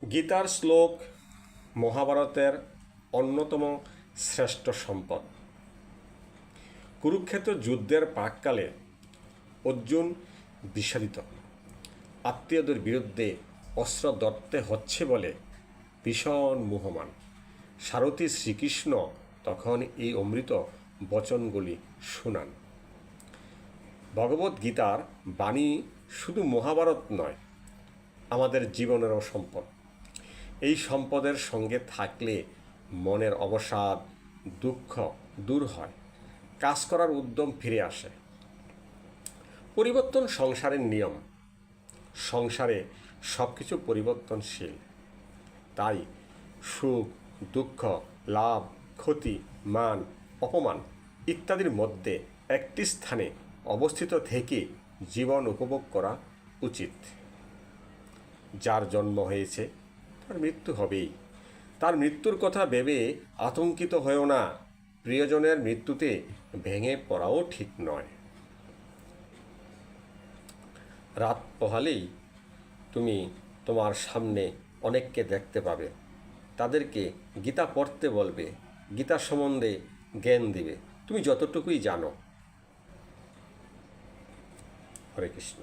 গীতার শ্লোক মহাভারতের অন্যতম শ্রেষ্ঠ সম্পদ। কুরুক্ষেত্র যুদ্ধের প্রাক্কালে অর্জুন বিষাদিত, আত্মীয়দের বিরুদ্ধে অস্ত্র ধরতে হচ্ছে বলে ভীষণ মোহমান। সারথী শ্রীকৃষ্ণ তখন এই অমৃত বচনগুলি শুনান। ভগবদ্গীতার বাণী শুধু মহাভারত নয়, আমাদের জীবনেরও সম্পদ। এই সম্পদের সঙ্গে থাকলে মনের অবসাদ, দুঃখ দূর হয়, কাজ করার উদ্যম ফিরে আসে। পরিবর্তন সংসারের নিয়ম, সংসারে সব কিছু পরিবর্তনশীল। তাই সুখ, দুঃখ, লাভ, ক্ষতি, মান, অপমান ইত্যাদির মধ্যে একটি স্থানে অবস্থিত থেকে জীবন উপভোগ করা উচিত। যার জন্ম হয়েছে তার মৃত্যু হবেই। তার মৃত্যুর কথা ভেবে আতঙ্কিত হয়েও না। প্রিয়জনের মৃত্যুতে ভেঙে পড়াও ঠিক নয়। রাত পোহালেই তুমি তোমার সামনে অনেককে দেখতে পাবে। তাদেরকে গীতা পড়তে বলবে, গীতা সম্বন্ধে জ্ঞান দিবে, তুমি যতটুকুই জানো। হরে কৃষ্ণ।